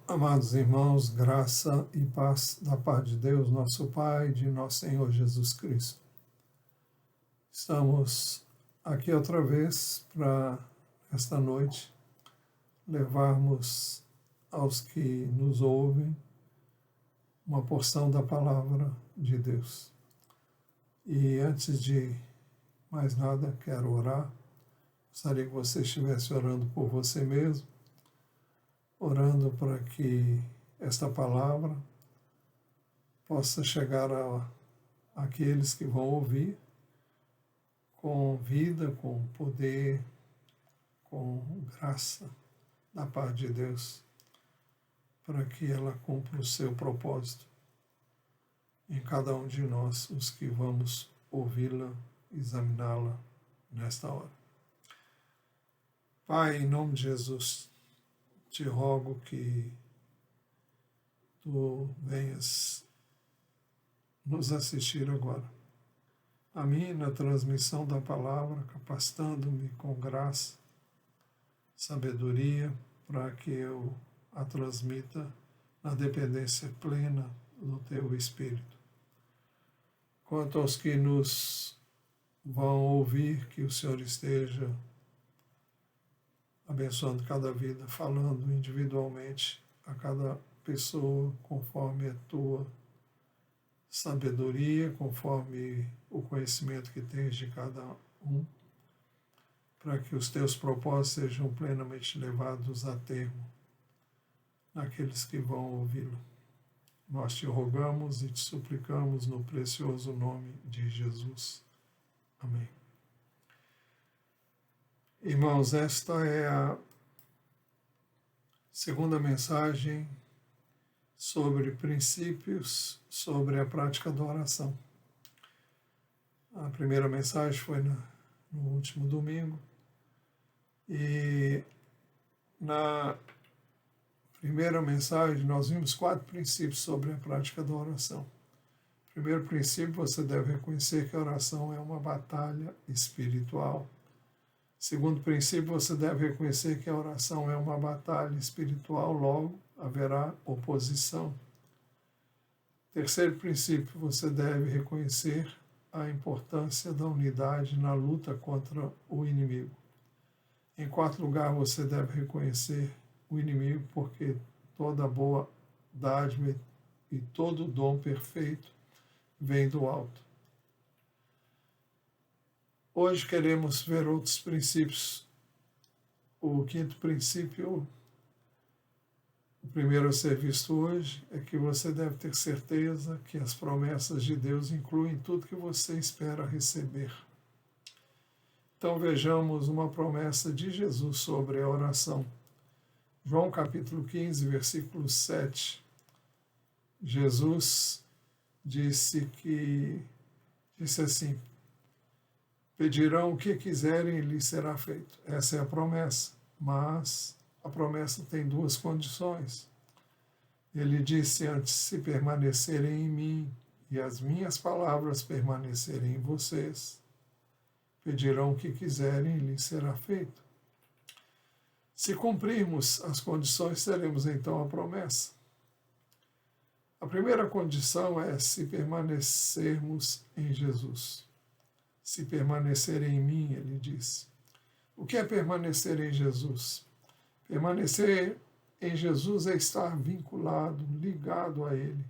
Amados irmãos, graça e paz da parte de Deus, nosso Pai, de nosso Senhor Jesus Cristo. Estamos aqui outra vez para, esta noite, levarmos aos que nos ouvem uma porção da palavra de Deus. E antes de mais nada, quero orar. Gostaria que você estivesse orando por você mesmo, orando para que esta palavra possa chegar àqueles que vão ouvir com vida, com poder, com graça da parte de Deus, para que ela cumpra o seu propósito em cada um de nós, os que vamos ouvi-la, examiná-la nesta hora. Pai, em nome de Jesus, te rogo que tu venhas nos assistir agora. A mim, na transmissão da palavra, capacitando-me com graça, sabedoria, para que eu a transmita na dependência plena do teu Espírito. Quanto aos que nos vão ouvir, que o Senhor esteja abençoando cada vida, falando individualmente a cada pessoa conforme a tua sabedoria, conforme o conhecimento que tens de cada um, para que os teus propósitos sejam plenamente levados a termo naqueles que vão ouvi-lo. Nós te rogamos e te suplicamos no precioso nome de Jesus. Amém. Irmãos, esta é a segunda mensagem sobre princípios sobre a prática da oração. A primeira mensagem foi no último domingo e na primeira mensagem nós vimos 4 princípios sobre a prática da oração. Primeiro princípio, você deve reconhecer que a oração é uma batalha espiritual. Segundo princípio, você deve reconhecer que a oração é uma batalha espiritual, logo haverá oposição. Terceiro princípio, você deve reconhecer a importância da unidade na luta contra o inimigo. Em quarto lugar, você deve reconhecer o inimigo, porque toda boa dádiva e todo dom perfeito vem do alto. Hoje queremos ver outros princípios. O quinto princípio, o primeiro a ser visto hoje, é que você deve ter certeza que as promessas de Deus incluem tudo que você espera receber. Então vejamos uma promessa de Jesus sobre a oração. João capítulo 15, versículo 7. Jesus disse assim: pedirão o que quiserem e lhes será feito. Essa é a promessa, mas a promessa tem 2 condições. Ele disse antes: se permanecerem em mim e as minhas palavras permanecerem em vocês, pedirão o que quiserem e lhes será feito. Se cumprirmos as condições, teremos então a promessa. A primeira condição é se permanecermos em Jesus. Se permanecer em mim, ele disse. O que é permanecer em Jesus? Permanecer em Jesus é estar vinculado, ligado a Ele.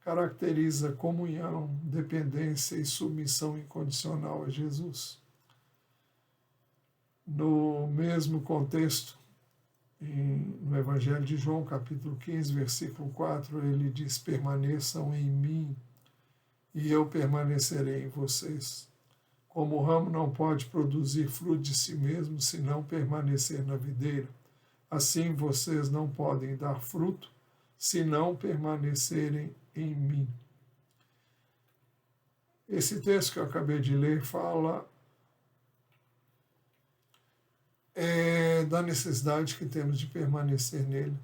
Caracteriza comunhão, dependência e submissão incondicional a Jesus. No mesmo contexto, no Evangelho de João, capítulo 15, versículo 4, ele diz: permaneçam em mim e eu permanecerei em vocês. Como o ramo não pode produzir fruto de si mesmo se não permanecer na videira, assim vocês não podem dar fruto se não permanecerem em mim. Esse texto que eu acabei de ler fala da necessidade que temos de permanecer nele.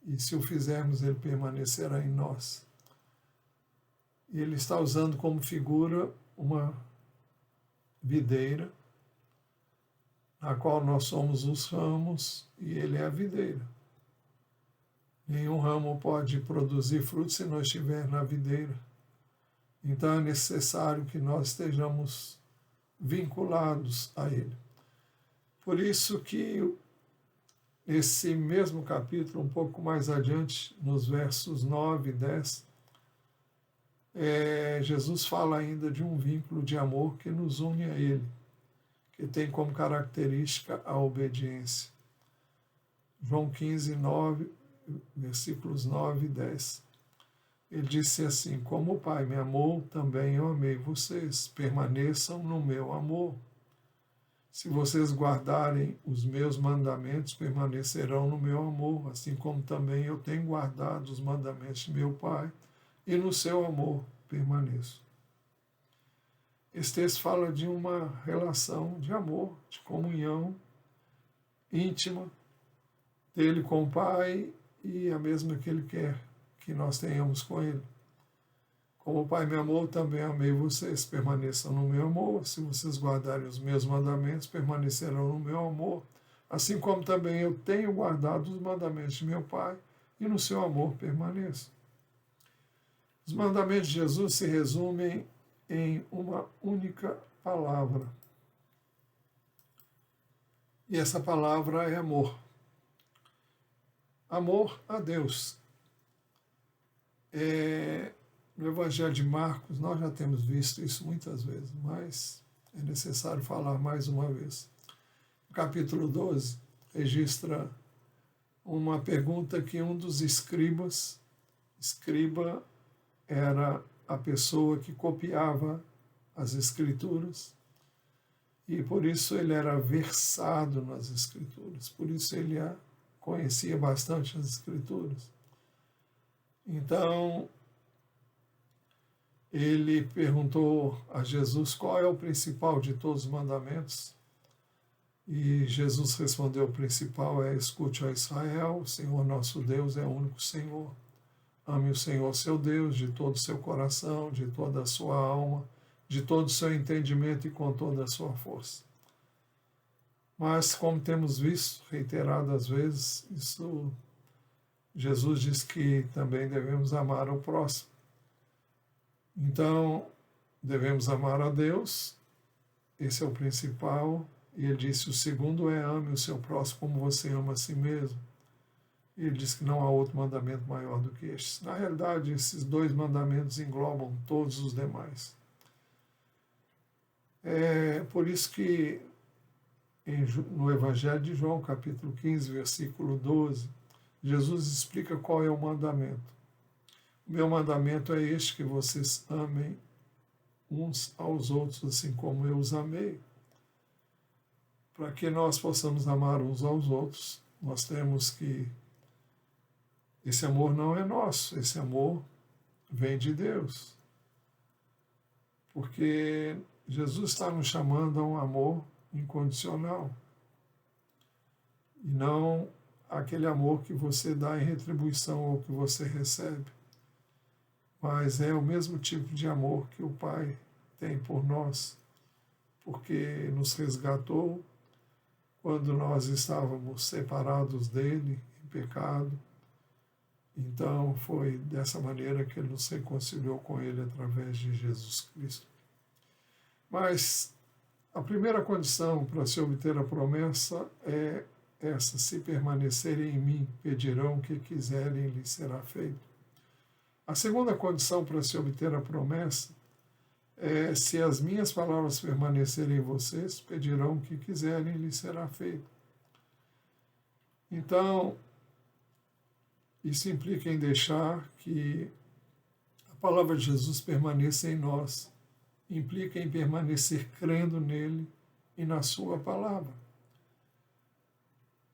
E se o fizermos, ele permanecerá em nós. E ele está usando como figura uma videira, na qual nós somos os ramos e ele é a videira. Nenhum ramo pode produzir fruto se não estiver na videira. Então é necessário que nós estejamos vinculados a Ele. Por isso que esse mesmo capítulo, um pouco mais adiante, nos versos 9 e 10, Jesus fala ainda de um vínculo de amor que nos une a Ele, que tem como característica a obediência. João 15, 9, versículos 9 e 10. Ele disse assim: como o Pai me amou, também eu amei vocês. Permaneçam no meu amor. Se vocês guardarem os meus mandamentos, permanecerão no meu amor, assim como também eu tenho guardado os mandamentos de meu Pai, e no seu amor permaneço. Esse texto fala de uma relação de amor, de comunhão íntima dele com o Pai e a mesma que ele quer que nós tenhamos com ele. Como o Pai me amou, também amei vocês. Permaneçam no meu amor. Se vocês guardarem os meus mandamentos, permanecerão no meu amor. Assim como também eu tenho guardado os mandamentos de meu Pai e no seu amor permaneço. Os mandamentos de Jesus se resumem em uma única palavra. E essa palavra é amor. Amor a Deus. No Evangelho de Marcos, nós já temos visto isso muitas vezes, mas é necessário falar mais uma vez. O capítulo 12 registra uma pergunta que um dos escriba era a pessoa que copiava as Escrituras, e por isso ele era versado nas Escrituras, por isso ele conhecia bastante as Escrituras. Então, ele perguntou a Jesus qual é o principal de todos os mandamentos, e Jesus respondeu: o principal é: escute, ó Israel, o Senhor nosso Deus é o único Senhor. Ame o Senhor seu Deus de todo o seu coração, de toda a sua alma, de todo o seu entendimento e com toda a sua força. Mas, como temos visto reiteradas vezes, Jesus diz que também devemos amar o próximo. Então, devemos amar a Deus, esse é o principal, e ele disse: o segundo é: ame o seu próximo como você ama a si mesmo. E ele diz que não há outro mandamento maior do que este. Na realidade, esses dois mandamentos englobam todos os demais. É por isso que no Evangelho de João, capítulo 15, versículo 12, Jesus explica qual é o mandamento. O meu mandamento é este, que vocês amem uns aos outros, assim como eu os amei. Para que nós possamos amar uns aos outros, nós temos que... Esse amor não é nosso, esse amor vem de Deus. Porque Jesus está nos chamando a um amor incondicional. E não aquele amor que você dá em retribuição ou que você recebe. Mas é o mesmo tipo de amor que o Pai tem por nós, porque nos resgatou quando nós estávamos separados dele, em pecado. Então foi dessa maneira que ele nos reconciliou com ele através de Jesus Cristo. Mas a primeira condição para se obter a promessa é essa: se permanecerem em mim, pedirão o que quiserem e lhes será feito. A segunda condição para se obter a promessa é: se as minhas palavras permanecerem em vocês, pedirão o que quiserem e lhes será feito. Então, isso implica em deixar que a palavra de Jesus permaneça em nós, implica em permanecer crendo nele e na sua palavra.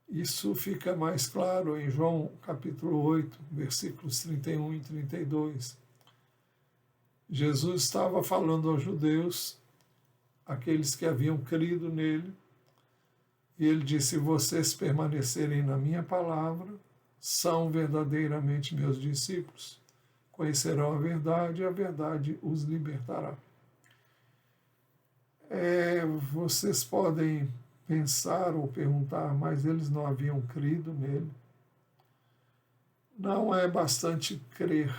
Isso fica mais claro em João capítulo 8, versículos 31 e 32. Jesus estava falando aos judeus, aqueles que haviam crido nele, e ele disse: se vocês permanecerem na minha palavra, são verdadeiramente meus discípulos. Conhecerão a verdade e a verdade os libertará. Vocês podem pensar ou perguntar: mas eles não haviam crido nele? Não é bastante crer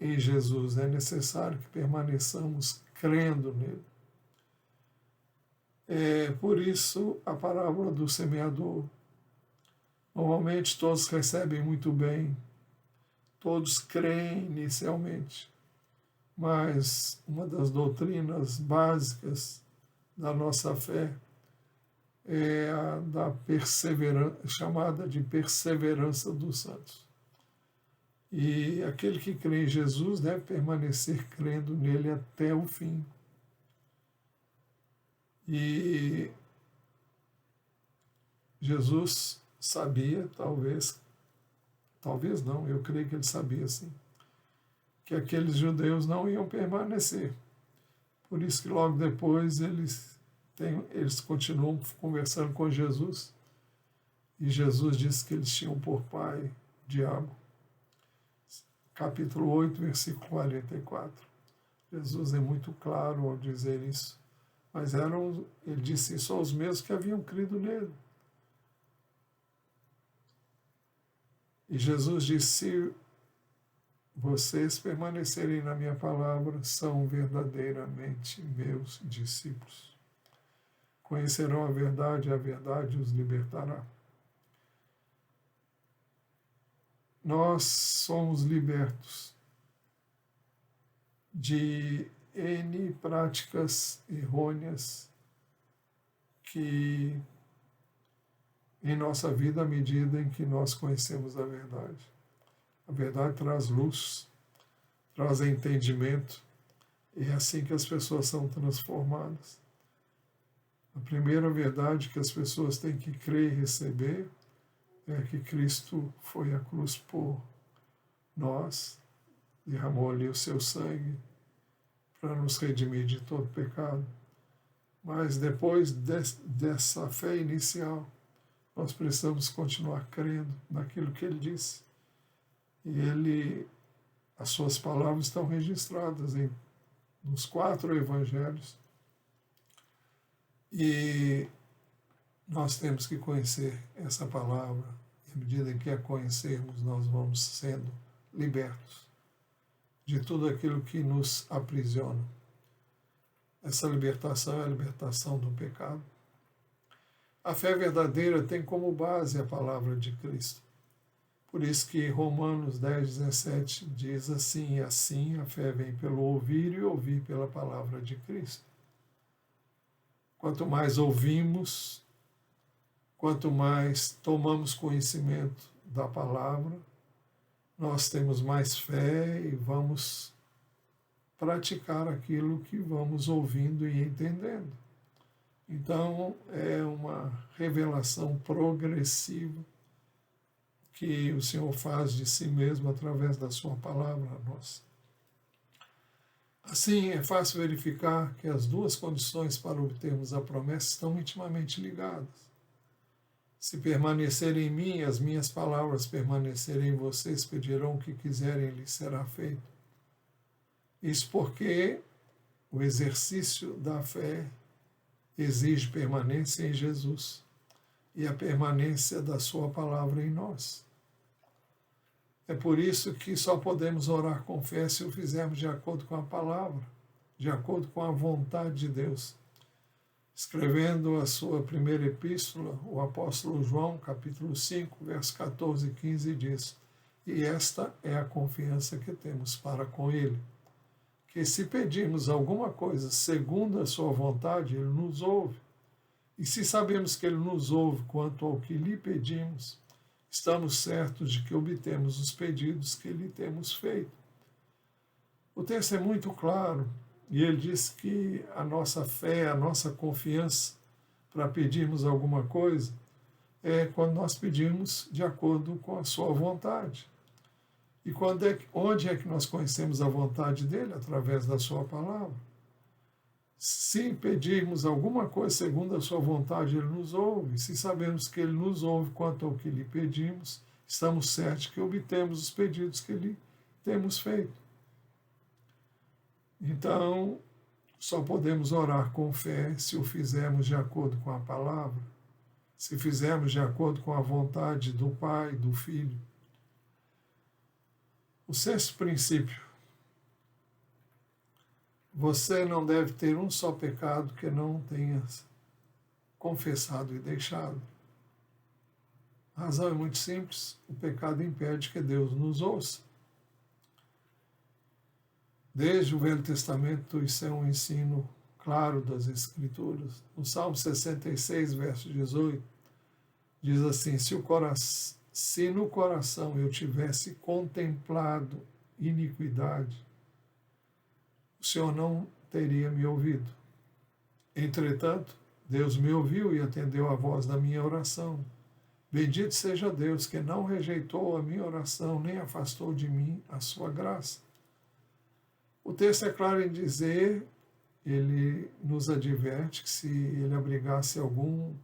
em Jesus, é necessário que permaneçamos crendo nele. É por isso a parábola do semeador. Normalmente todos recebem muito bem, todos creem inicialmente, mas uma das doutrinas básicas da nossa fé é a da perseverança, chamada de perseverança dos santos. E aquele que crê em Jesus deve permanecer crendo nele até o fim. E Jesus sabia, talvez não, eu creio que ele sabia sim, que aqueles judeus não iam permanecer. Por isso que logo depois eles continuam conversando com Jesus, e Jesus disse que eles tinham por pai o diabo. Capítulo 8, versículo 44. Jesus é muito claro ao dizer isso, mas ele disse isso aos mesmos que haviam crido nele. E Jesus disse: se vocês permanecerem na minha palavra, são verdadeiramente meus discípulos. Conhecerão a verdade, e a verdade os libertará. Nós somos libertos de N práticas errôneas que em nossa vida, à medida em que nós conhecemos a verdade. A verdade traz luz, traz entendimento, e é assim que as pessoas são transformadas. A primeira verdade que as pessoas têm que crer e receber é que Cristo foi à cruz por nós, derramou ali o seu sangue para nos redimir de todo pecado. Mas depois dessa fé inicial, nós precisamos continuar crendo naquilo que ele disse. E as suas palavras estão registradas nos 4 evangelhos. E nós temos que conhecer essa palavra, e à medida que a conhecermos, nós vamos sendo libertos de tudo aquilo que nos aprisiona. Essa libertação é a libertação do pecado. A fé verdadeira tem como base a palavra de Cristo. Por isso que Romanos 10:17 diz assim: e assim a fé vem pelo ouvir e ouvir pela palavra de Cristo. Quanto mais ouvimos, quanto mais tomamos conhecimento da palavra, nós temos mais fé e vamos praticar aquilo que vamos ouvindo e entendendo. Então, é uma revelação progressiva que o Senhor faz de si mesmo através da sua palavra a nós. Assim, é fácil verificar que as duas condições para obtermos a promessa estão intimamente ligadas. Se permanecerem em mim, as minhas palavras permanecerem em vocês, pedirão o que quiserem, lhes será feito. Isso porque o exercício da fé exige permanência em Jesus e a permanência da sua palavra em nós. É por isso que só podemos orar com fé se o fizermos de acordo com a palavra, de acordo com a vontade de Deus. Escrevendo a sua primeira epístola, o apóstolo João, capítulo 5, versos 14 e 15, diz: e esta é a confiança que temos para com Ele, que se pedirmos alguma coisa segundo a sua vontade, Ele nos ouve. E se sabemos que Ele nos ouve quanto ao que lhe pedimos, estamos certos de que obtemos os pedidos que lhe temos feito. O texto é muito claro, e ele diz que a nossa fé, a nossa confiança para pedirmos alguma coisa é quando nós pedimos de acordo com a sua vontade. E onde é que nós conhecemos a vontade dele? Através da sua palavra. Se pedirmos alguma coisa segundo a sua vontade, ele nos ouve. Se sabemos que ele nos ouve quanto ao que lhe pedimos, estamos certos que obtemos os pedidos que lhe temos feito. Então, só podemos orar com fé se o fizermos de acordo com a palavra, se fizermos de acordo com a vontade do Pai, do Filho O sexto princípio: você não deve ter um só pecado que não tenha confessado e deixado. A razão é muito simples: o pecado impede que Deus nos ouça. Desde o Velho Testamento, isso é um ensino claro das Escrituras. No Salmo 66, verso 18, diz assim: se no coração eu tivesse contemplado iniquidade, o Senhor não teria me ouvido. Entretanto, Deus me ouviu e atendeu a voz da minha oração. Bendito seja Deus, que não rejeitou a minha oração, nem afastou de mim a sua graça. O texto é claro em dizer, ele nos adverte que se ele abrigasse algum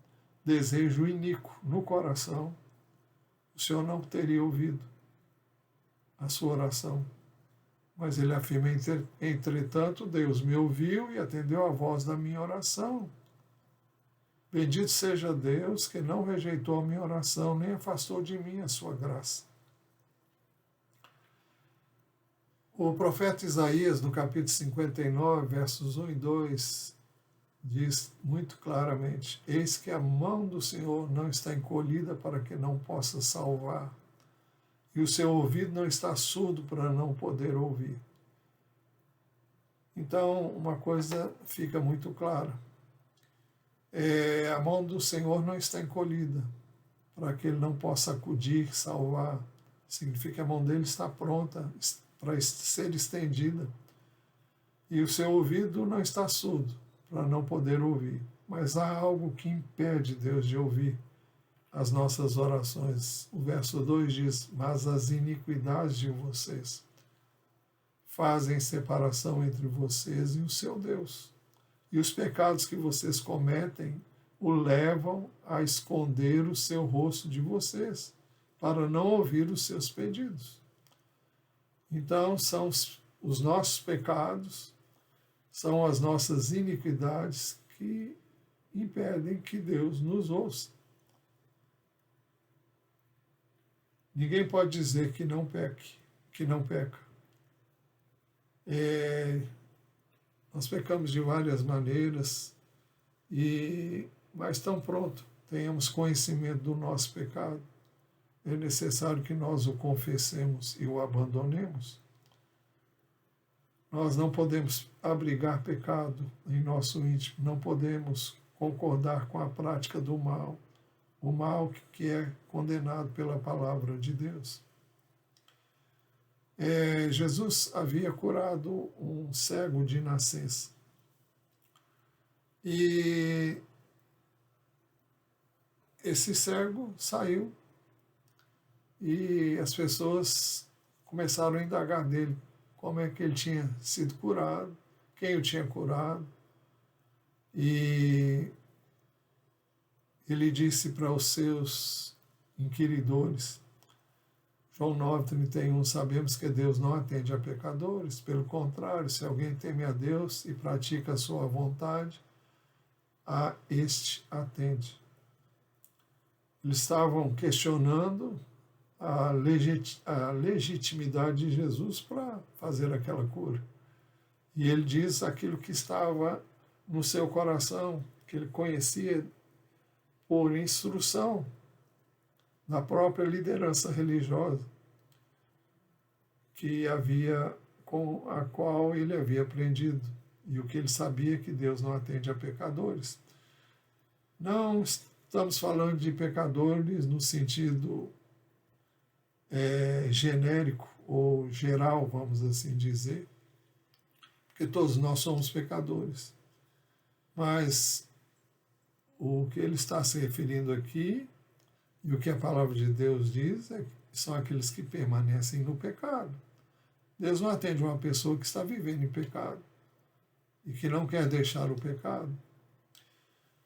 desejo iníquo no coração, o Senhor não teria ouvido a sua oração. Mas ele afirma: entretanto, Deus me ouviu e atendeu a voz da minha oração. Bendito seja Deus, que não rejeitou a minha oração, nem afastou de mim a sua graça. O profeta Isaías, no capítulo 59, versos 1 e 2, diz muito claramente: eis que a mão do Senhor não está encolhida para que não possa salvar, e o seu ouvido não está surdo para não poder ouvir. Então, uma coisa fica muito clara: a mão do Senhor não está encolhida para que ele não possa acudir, salvar. Significa que a mão dele está pronta para ser estendida, e o seu ouvido não está surdo para não poder ouvir. Mas há algo que impede Deus de ouvir as nossas orações. O verso 2 diz: mas as iniquidades de vocês fazem separação entre vocês e o seu Deus, e os pecados que vocês cometem o levam a esconder o seu rosto de vocês, para não ouvir os seus pedidos. Então, são os nossos pecados, são as nossas iniquidades que impedem que Deus nos ouça. Ninguém pode dizer que não peque, que não peca. Nós pecamos de várias maneiras, mas tão pronto tenhamos conhecimento do nosso pecado, é necessário que nós o confessemos e o abandonemos. Nós não podemos abrigar pecado em nosso íntimo, não podemos concordar com a prática do mal, o mal que é condenado pela palavra de Deus. Jesus havia curado um cego de nascença. E esse cego saiu e as pessoas começaram a indagar dele como é que ele tinha sido curado, quem o tinha curado. E ele disse para os seus inquiridores, João 9,31, sabemos que Deus não atende a pecadores, pelo contrário, se alguém teme a Deus e pratica a sua vontade, a este atende. Eles estavam questionando a legitimidade de Jesus para fazer aquela cura. E ele diz aquilo que estava no seu coração, que ele conhecia por instrução da própria liderança religiosa com a qual ele havia aprendido, e o que ele sabia que Deus não atende a pecadores. Não estamos falando de pecadores no sentido genérico ou geral, vamos assim dizer, porque todos nós somos pecadores. Mas o que ele está se referindo aqui, e o que a palavra de Deus diz, são aqueles que permanecem no pecado. Deus não atende uma pessoa que está vivendo em pecado e que não quer deixar o pecado.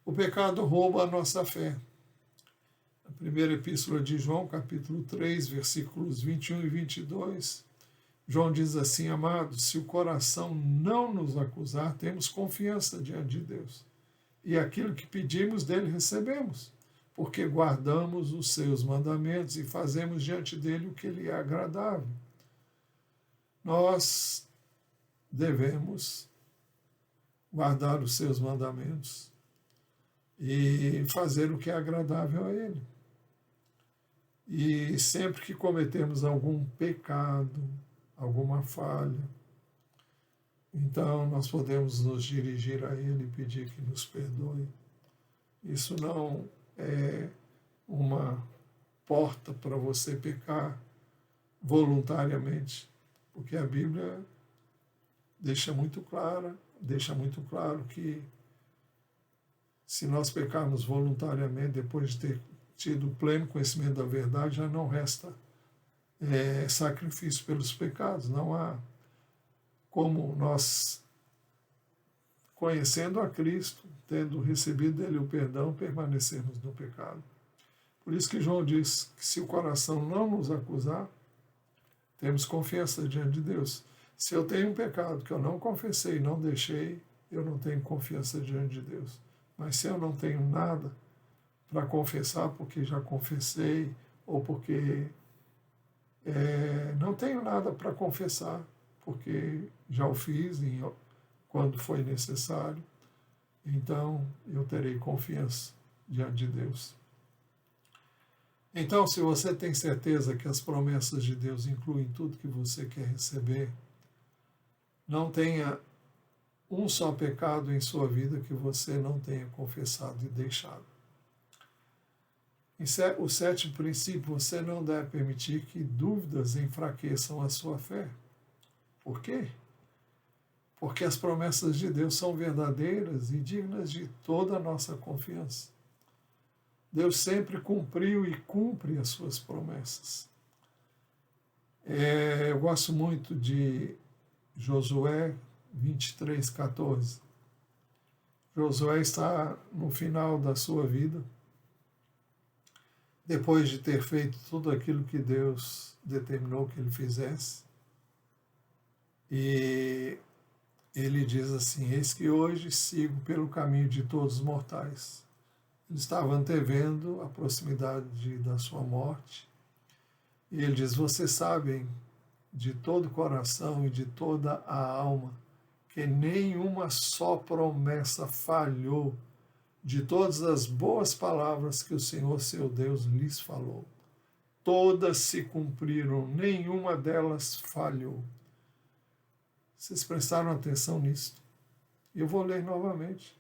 O pecado rouba a nossa fé. A primeira epístola de João, capítulo 3, versículos 21 e 22, João diz assim: amados, se o coração não nos acusar, temos confiança diante de Deus. E aquilo que pedimos dele recebemos, porque guardamos os seus mandamentos e fazemos diante dele o que lhe é agradável. nós devemos guardar os seus mandamentos e fazer o que é agradável a Ele. E sempre que cometemos algum pecado, alguma falha, então nós podemos nos dirigir a Ele e pedir que nos perdoe. Isso não é uma porta para você pecar voluntariamente, porque a Bíblia deixa muito claro que se nós pecarmos voluntariamente, depois de ter tido pleno conhecimento da verdade, já não resta sacrifício pelos pecados. Não há como nós, conhecendo a Cristo, tendo recebido dele o perdão, permanecermos no pecado. Por isso que João diz que se o coração não nos acusar, temos confiança diante de Deus. Se eu tenho um pecado que eu não confessei, não deixei, eu não tenho confiança diante de Deus. Mas se eu não tenho nada para confessar, porque já confessei, ou porque não tenho nada para confessar, porque já o fiz quando foi necessário, então eu terei confiança diante de Deus. Então, se você tem certeza que as promessas de Deus incluem tudo que você quer receber, não tenha um só pecado em sua vida que você não tenha confessado e deixado. O sétimo princípio, você não deve permitir que dúvidas enfraqueçam a sua fé. Por quê? Porque as promessas de Deus são verdadeiras e dignas de toda a nossa confiança. Deus sempre cumpriu e cumpre as suas promessas. Eu gosto muito de Josué 23:14. Josué está no final da sua vida, depois de ter feito tudo aquilo que Deus determinou que ele fizesse. E ele diz assim: eis que hoje sigo pelo caminho de todos os mortais. Ele estava antevendo a proximidade da sua morte. E ele diz: vocês sabem de todo o coração e de toda a alma que nenhuma só promessa falhou de todas as boas palavras que o Senhor seu Deus lhes falou. Todas se cumpriram, nenhuma delas falhou. Vocês prestaram atenção nisso? Eu vou ler novamente.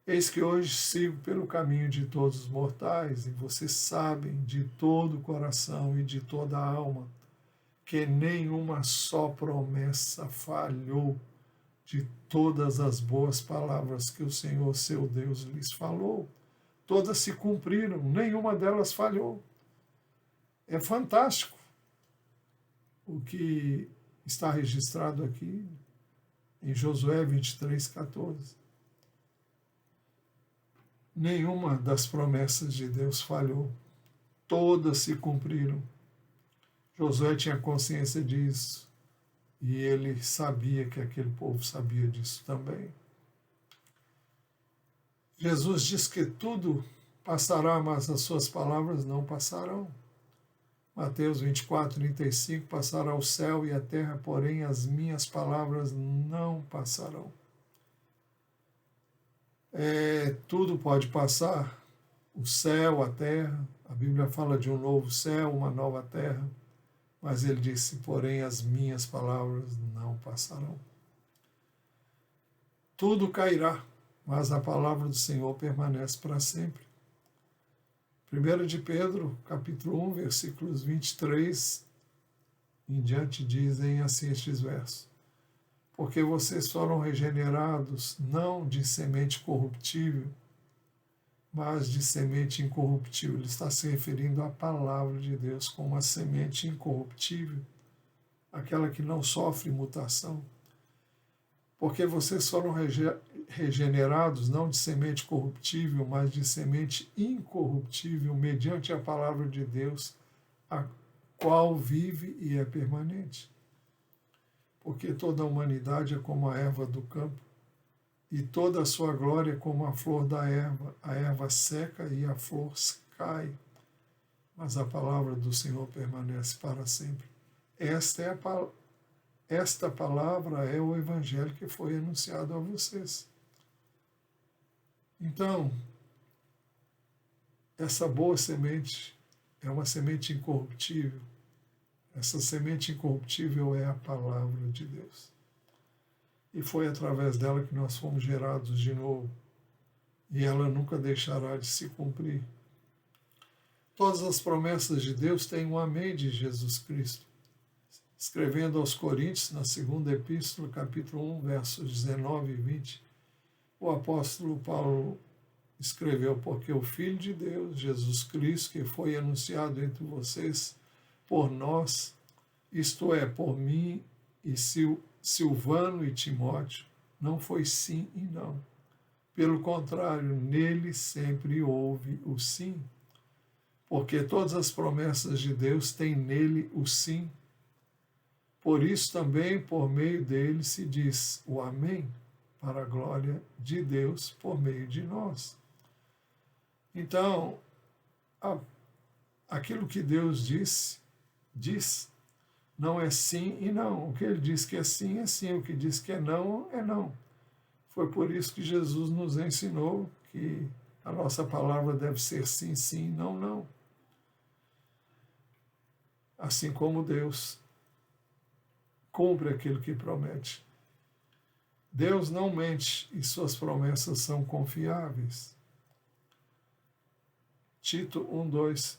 Eis que hoje sigo pelo caminho de todos os mortais, e vocês sabem de todo o coração e de toda a alma que nenhuma só promessa falhou de todas as boas palavras que o Senhor seu Deus lhes falou. Todas se cumpriram, nenhuma delas falhou. É fantástico o que está registrado aqui em Josué 23:14. Nenhuma das promessas de Deus falhou. Todas se cumpriram. Josué tinha consciência disso e ele sabia que aquele povo sabia disso também. Jesus diz que tudo passará, mas as suas palavras não passarão. Mateus 24:35, passará o céu e a terra, porém as minhas palavras não passarão. Tudo pode passar, o céu, a terra, a Bíblia fala de um novo céu, uma nova terra, mas ele disse: porém as minhas palavras não passarão. Tudo cairá, mas a palavra do Senhor permanece para sempre. 1 de Pedro, capítulo 1, versículos 23 em diante, dizem assim estes versos: porque vocês foram regenerados não de semente corruptível, mas de semente incorruptível. Ele está se referindo à palavra de Deus como a semente incorruptível, aquela que não sofre mutação. Porque vocês foram regenerados não de semente corruptível, mas de semente incorruptível, mediante a palavra de Deus, a qual vive e é permanente. Porque toda a humanidade é como a erva do campo, e toda a sua glória é como a flor da erva. A erva seca e a flor cai, mas a palavra do Senhor permanece para sempre. Esta é esta palavra é o evangelho que foi anunciado a vocês. Então, essa boa semente é uma semente incorruptível. Essa semente incorruptível é a palavra de Deus. E foi através dela que nós fomos gerados de novo. E ela nunca deixará de se cumprir. Todas as promessas de Deus têm um amém de Jesus Cristo. Escrevendo aos Coríntios, na segunda epístola, capítulo 1, versos 19 e 20, o apóstolo Paulo escreveu: porque o Filho de Deus, Jesus Cristo, que foi anunciado entre vocês por nós, isto é, por mim e Silvano e Timóteo, não foi sim e não. Pelo contrário, nele sempre houve o sim, porque todas as promessas de Deus têm nele o sim. Por isso também, por meio dele, se diz o amém, para a glória de Deus por meio de nós. Então, aquilo que Deus diz, não é sim e não. O que ele diz que é sim, é sim. O que diz que é não, é não. Foi por isso que Jesus nos ensinou que a nossa palavra deve ser sim, sim, não, não. Assim como Deus cumpre aquilo que promete. Deus não mente e suas promessas são confiáveis. Tito 1:2.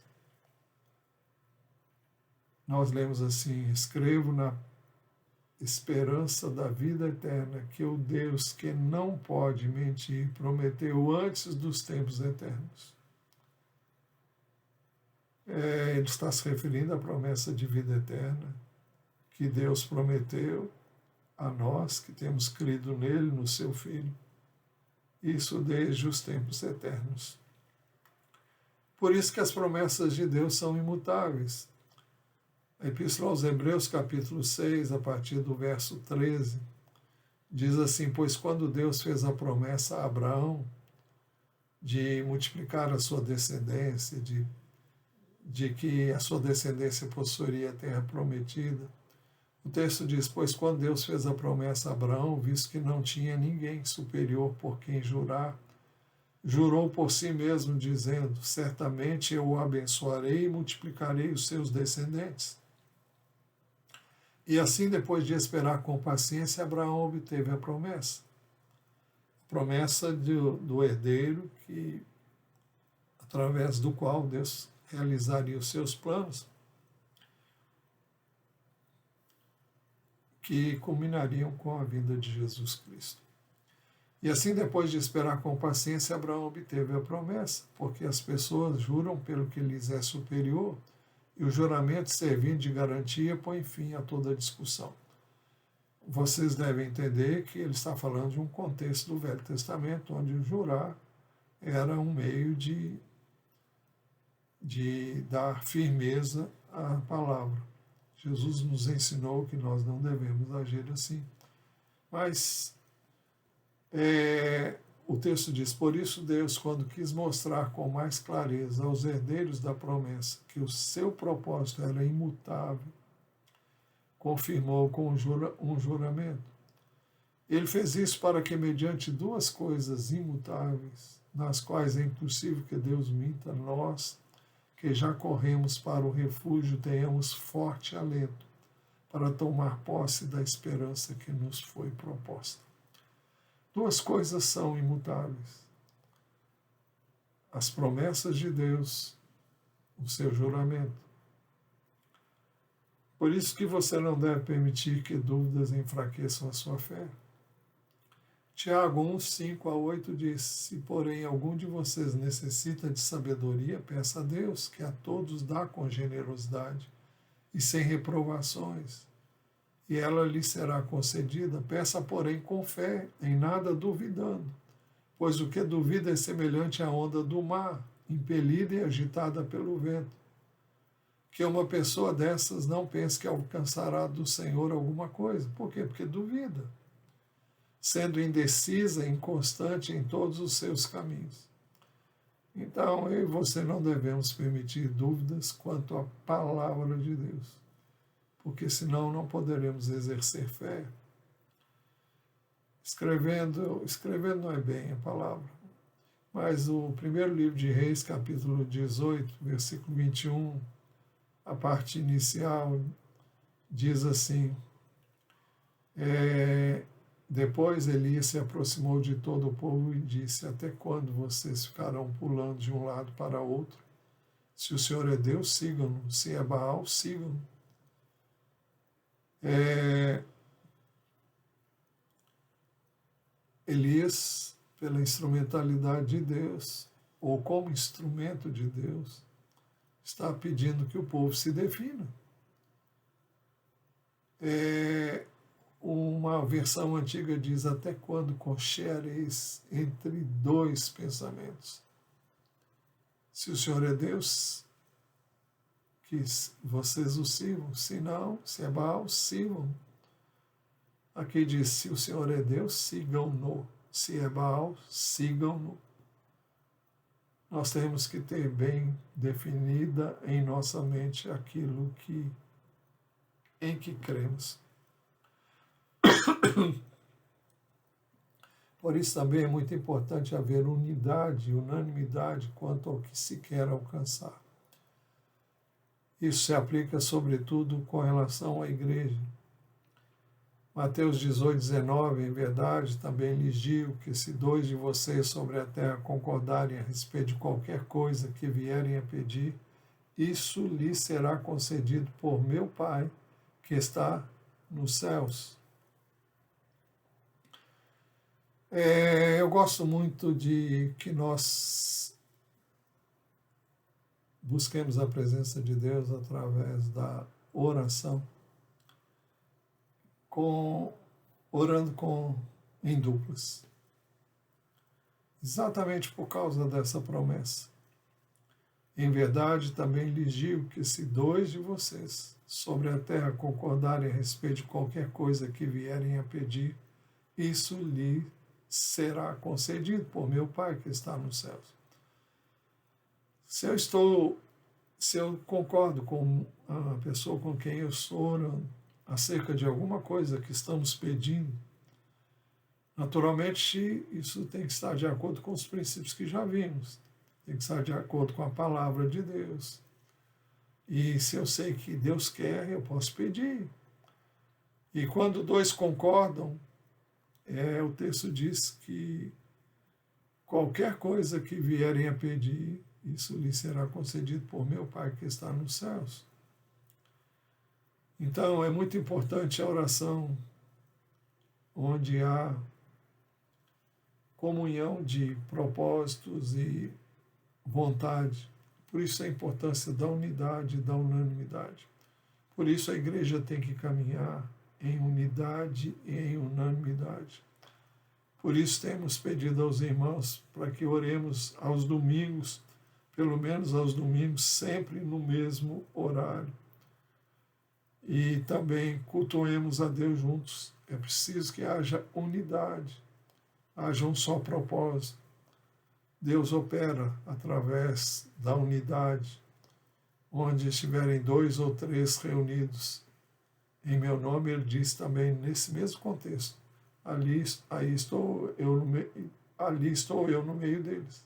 Nós lemos assim: escrevo na esperança da vida eterna que o Deus que não pode mentir prometeu antes dos tempos eternos. Ele está se referindo à promessa de vida eterna que Deus prometeu a nós que temos crido nele, no seu Filho, isso desde os tempos eternos. Por isso que as promessas de Deus são imutáveis. A Epístola aos Hebreus, capítulo 6, a partir do verso 13, diz assim: pois quando Deus fez a promessa a Abraão de multiplicar a sua descendência, de que a sua descendência possuiria a terra prometida, o texto diz: pois quando Deus fez a promessa a Abraão, visto que não tinha ninguém superior por quem jurar, jurou por si mesmo, dizendo: certamente eu o abençoarei e multiplicarei os seus descendentes. E assim, depois de esperar com paciência, Abraão obteve a promessa. A promessa do herdeiro, através do qual Deus realizaria os seus planos, que culminariam com a vinda de Jesus Cristo. E assim, depois de esperar com paciência, Abraão obteve a promessa, porque as pessoas juram pelo que lhes é superior, e o juramento, servindo de garantia, põe fim a toda discussão. Vocês devem entender que ele está falando de um contexto do Velho Testamento, onde o jurar era um meio de dar firmeza à palavra. Jesus nos ensinou que nós não devemos agir assim. Mas o texto diz: por isso Deus, quando quis mostrar com mais clareza aos herdeiros da promessa que o seu propósito era imutável, confirmou com um juramento. Ele fez isso para que, mediante duas coisas imutáveis, nas quais é impossível que Deus minta, nós, que já corremos para o refúgio, tenhamos forte alento para tomar posse da esperança que nos foi proposta. Duas coisas são imutáveis: as promessas de Deus, o seu juramento. Por isso que você não deve permitir que dúvidas enfraqueçam a sua fé. Tiago 1, 5-8 diz: se porém algum de vocês necessita de sabedoria, peça a Deus, que a todos dá com generosidade e sem reprovações, e ela lhe será concedida. Peça, porém, com fé, em nada duvidando, pois o que duvida é semelhante à onda do mar, impelida e agitada pelo vento. Que uma pessoa dessas não pense que alcançará do Senhor alguma coisa. Por quê? Porque duvida, sendo indecisa e inconstante em todos os seus caminhos. Então, eu e você não devemos permitir dúvidas quanto à palavra de Deus, porque senão não poderemos exercer fé. Escrevendo não é bem a palavra, mas o primeiro livro de Reis, capítulo 18, versículo 21, a parte inicial, diz assim: depois Elias se aproximou de todo o povo e disse: até quando vocês ficarão pulando de um lado para outro? Se o Senhor é Deus, sigam-no. Se é Baal, sigam-no. Elias, pela instrumentalidade de Deus, ou como instrumento de Deus, está pedindo que o povo se defina. Uma versão antiga diz: até quando cocheareis entre dois pensamentos? Se o Senhor é Deus, que vocês o sirvam. Se não, se é Baal, sigam. Aqui diz: se o Senhor é Deus, sigam-no. Se é Baal, sigam-no. Nós temos que ter bem definida em nossa mente aquilo em que cremos. Por isso também é muito importante haver unanimidade quanto ao que se quer alcançar. Isso se aplica sobretudo com relação à igreja. Mateus 18, 19, em verdade, também lhes digo que se 2 de vocês sobre a terra concordarem a respeito de qualquer coisa que vierem a pedir, isso lhes será concedido por meu Pai que está nos céus. Eu gosto muito de que nós busquemos a presença de Deus através da oração, orando em duplas. Exatamente por causa dessa promessa. Em verdade, também lhes digo que se 2 de vocês sobre a terra concordarem a respeito de qualquer coisa que vierem a pedir, isso lhe será concedido por meu Pai que está nos céus. Se eu concordo com a pessoa com quem eu estou orando acerca de alguma coisa que estamos pedindo, naturalmente isso tem que estar de acordo com os princípios que já vimos, tem que estar de acordo com a palavra de Deus. E se eu sei que Deus quer, eu posso pedir. E quando 2 concordam, o texto diz que qualquer coisa que vierem a pedir, isso lhe será concedido por meu Pai que está nos céus. Então é muito importante a oração onde há comunhão de propósitos e vontade. Por isso a importância da unidade e da unanimidade. Por isso a igreja tem que caminhar em unidade e em unanimidade. Por isso temos pedido aos irmãos para que oremos aos domingos, pelo menos aos domingos, sempre no mesmo horário. E também cultuemos a Deus juntos. É preciso que haja unidade, haja um só propósito. Deus opera através da unidade, onde estiverem 2 ou 3 reunidos em meu nome, ele diz também nesse mesmo contexto: ali estou eu no meio deles.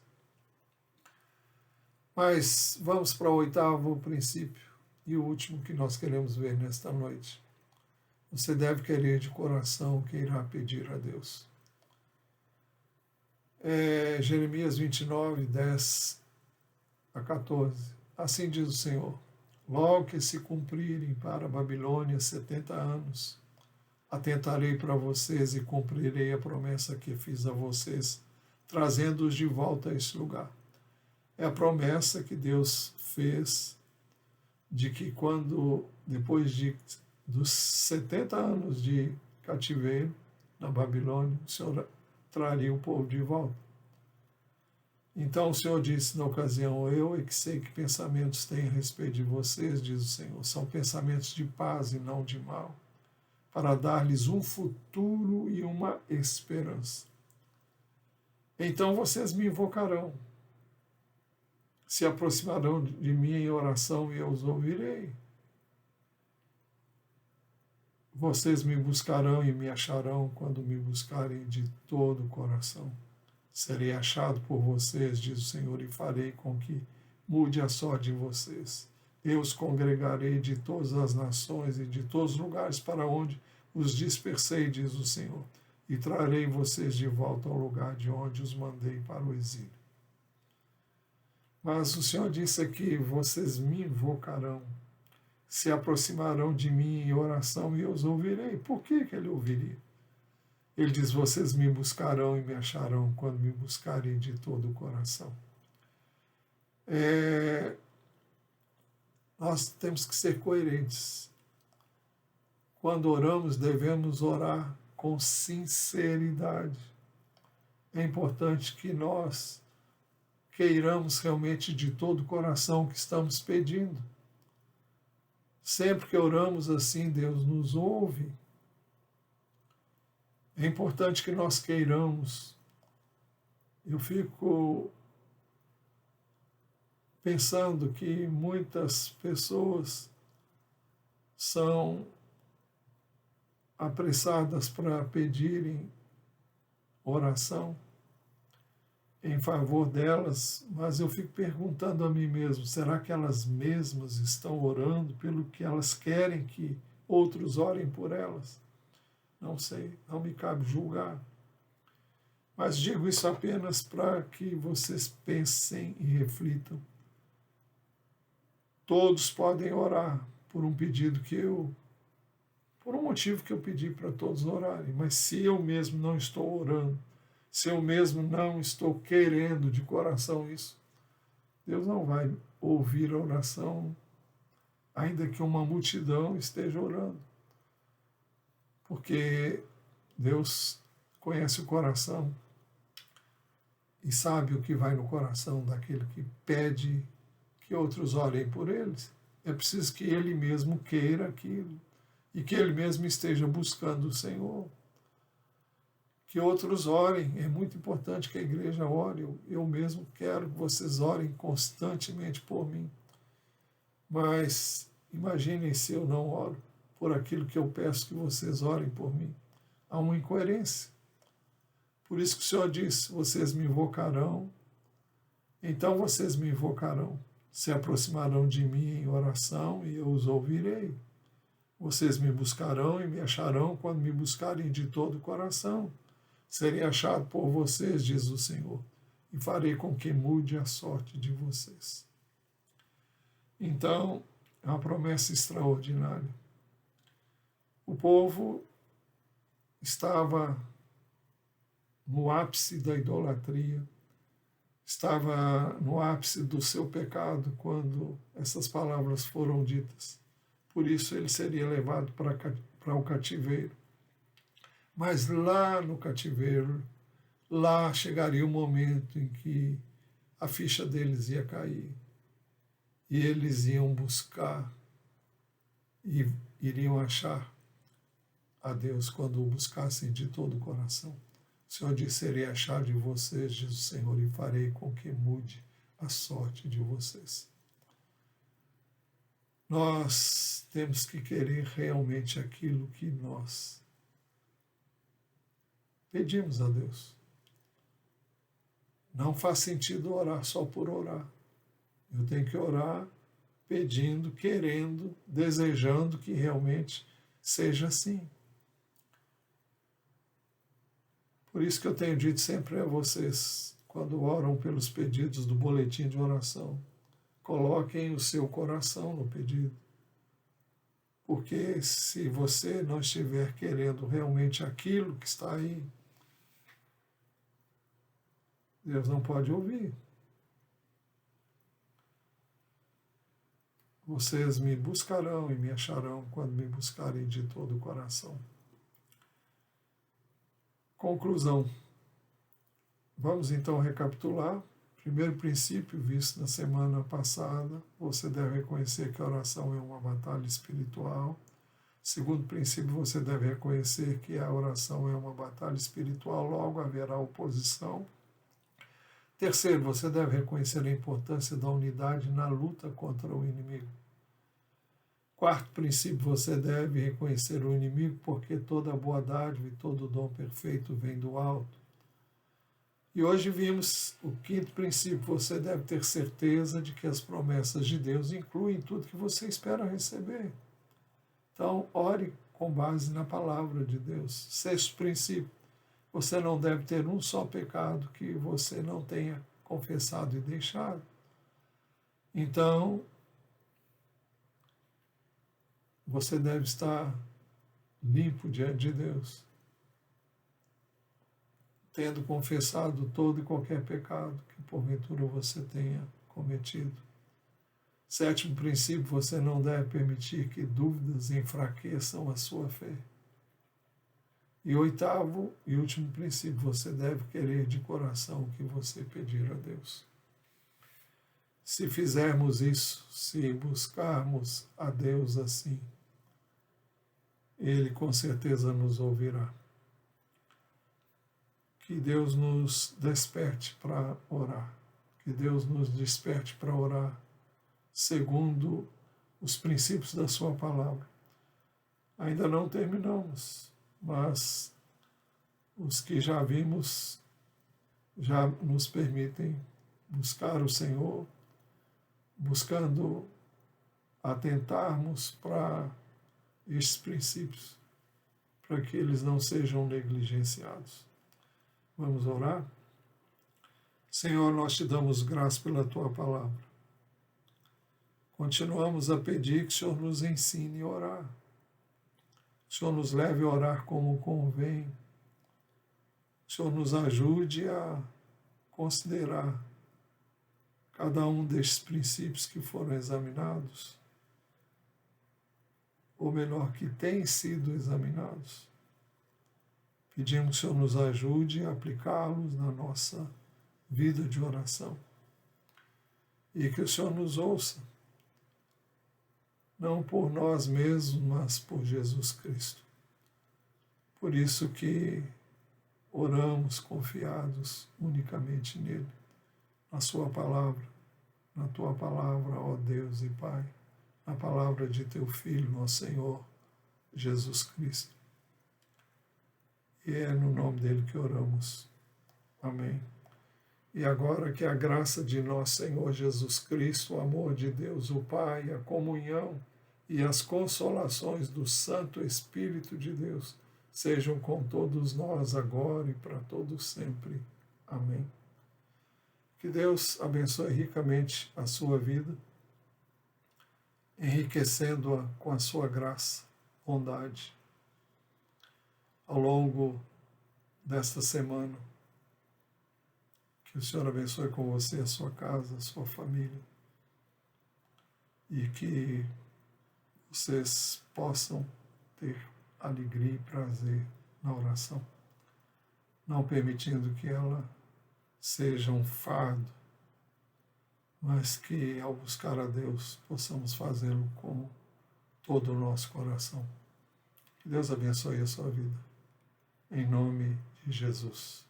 Mas vamos para o 8º princípio e o último que nós queremos ver nesta noite. Você deve querer de coração o que irá pedir a Deus. Jeremias 29, 10 a 14. Assim diz o Senhor: logo que se cumprirem para a Babilônia 70 anos, atentarei para vocês e cumprirei a promessa que fiz a vocês, trazendo-os de volta a esse lugar. É a promessa que Deus fez de que depois dos 70 anos de cativeiro na Babilônia, o Senhor traria o povo de volta. Então o Senhor disse na ocasião: eu é que sei que pensamentos têm a respeito de vocês, diz o Senhor, são pensamentos de paz e não de mal, para dar-lhes um futuro e uma esperança. Então vocês me invocarão, se aproximarão de mim em oração e eu os ouvirei. Vocês me buscarão e me acharão quando me buscarem de todo o coração. Serei achado por vocês, diz o Senhor, e farei com que mude a sorte de vocês. Eu os congregarei de todas as nações e de todos os lugares para onde os dispersei, diz o Senhor, e trarei vocês de volta ao lugar de onde os mandei para o exílio. Mas o Senhor disse aqui: vocês me invocarão, se aproximarão de mim em oração e eu os ouvirei. Por que ele ouviria? Ele diz: vocês me buscarão e me acharão quando me buscarem de todo o coração. Nós temos que ser coerentes. Quando oramos, devemos orar com sinceridade. É importante que nós queiramos realmente de todo o coração o que estamos pedindo. Sempre que oramos assim, Deus nos ouve. É importante que nós queiramos. Eu fico pensando que muitas pessoas são apressadas para pedirem oração em favor delas, mas eu fico perguntando a mim mesmo: será que elas mesmas estão orando pelo que elas querem que outros orem por elas? Não sei, não me cabe julgar. Mas digo isso apenas para que vocês pensem e reflitam. Todos podem orar por um pedido por um motivo que eu pedi para todos orarem, mas se eu mesmo não estou orando, se eu mesmo não estou querendo de coração isso, Deus não vai ouvir a oração, ainda que uma multidão esteja orando. Porque Deus conhece o coração e sabe o que vai no coração daquele que pede que outros orem por eles. É preciso que ele mesmo queira aquilo e que ele mesmo esteja buscando o Senhor. Que outros orem. É muito importante que a igreja ore. Eu mesmo quero que vocês orem constantemente por mim. Mas imaginem se eu não oro por aquilo que eu peço que vocês orem por mim. Há uma incoerência. Por isso que o Senhor diz: vocês me invocarão, então vocês me invocarão, se aproximarão de mim em oração e eu os ouvirei. Vocês me buscarão e me acharão quando me buscarem de todo o coração. Serei achado por vocês, diz o Senhor, e farei com que mude a sorte de vocês. Então, é uma promessa extraordinária. O povo estava no ápice da idolatria, estava no ápice do seu pecado quando essas palavras foram ditas. Por isso ele seria levado para o cativeiro. Mas lá no cativeiro, lá chegaria o momento em que a ficha deles ia cair. E eles iam buscar e iriam achar a Deus quando o buscassem de todo o coração. O Senhor disse: serei achado de vocês, diz o Senhor, e farei com que mude a sorte de vocês. Nós temos que querer realmente aquilo que nós pedimos a Deus. Não faz sentido orar só por orar. Eu tenho que orar pedindo, querendo, desejando que realmente seja assim. Por isso que eu tenho dito sempre a vocês, quando oram pelos pedidos do boletim de oração, coloquem o seu coração no pedido. Porque se você não estiver querendo realmente aquilo que está aí, Deus não pode ouvir. Vocês me buscarão e me acharão quando me buscarem de todo o coração. Conclusão. Vamos então recapitular. Primeiro princípio, visto na semana passada, você deve reconhecer que a oração é uma batalha espiritual. Segundo princípio, você deve reconhecer que a oração é uma batalha espiritual, logo haverá oposição. Terceiro, você deve reconhecer a importância da unidade na luta contra o inimigo. Quarto princípio, você deve reconhecer o inimigo, porque toda boa dádiva e todo dom perfeito vem do alto. E hoje vimos o quinto princípio, você deve ter certeza de que as promessas de Deus incluem tudo que você espera receber. Então, ore com base na palavra de Deus. Sexto princípio, você não deve ter um só pecado que você não tenha confessado e deixado. Então, você deve estar limpo diante de Deus, tendo confessado todo e qualquer pecado que porventura você tenha cometido. Sétimo princípio, você não deve permitir que dúvidas enfraqueçam a sua fé. E oitavo e último princípio, você deve querer de coração o que você pedir a Deus. Se fizermos isso, se buscarmos a Deus assim, Ele com certeza nos ouvirá. Que Deus nos desperte para orar. Que Deus nos desperte para orar segundo os princípios da sua palavra. Ainda não terminamos, mas os que já vimos já nos permitem buscar o Senhor, buscando atentarmos para estes princípios, para que eles não sejam negligenciados. Vamos orar? Senhor, nós te damos graça pela tua palavra. Continuamos a pedir que o Senhor nos ensine a orar. Que o Senhor nos leve a orar como convém. Que o Senhor nos ajude a considerar cada um destes princípios que foram examinados, ou melhor, que têm sido examinados. Pedimos que o Senhor nos ajude a aplicá-los na nossa vida de oração. E que o Senhor nos ouça, não por nós mesmos, mas por Jesus Cristo. Por isso que oramos confiados unicamente nele, na sua palavra, na tua palavra, ó Deus e Pai, na palavra de teu Filho, nosso Senhor, Jesus Cristo. E é no nome dele que oramos. Amém. E agora que a graça de nosso Senhor Jesus Cristo, o amor de Deus, o Pai, a comunhão e as consolações do Santo Espírito de Deus sejam com todos nós agora e para todos sempre. Amém. Que Deus abençoe ricamente a sua vida, enriquecendo-a com a sua graça, bondade, ao longo desta semana. Que o Senhor abençoe com você a sua casa, a sua família, e que vocês possam ter alegria e prazer na oração, não permitindo que ela seja um fardo, mas que ao buscar a Deus possamos fazê-lo com todo o nosso coração. Que Deus abençoe a sua vida. Em nome de Jesus.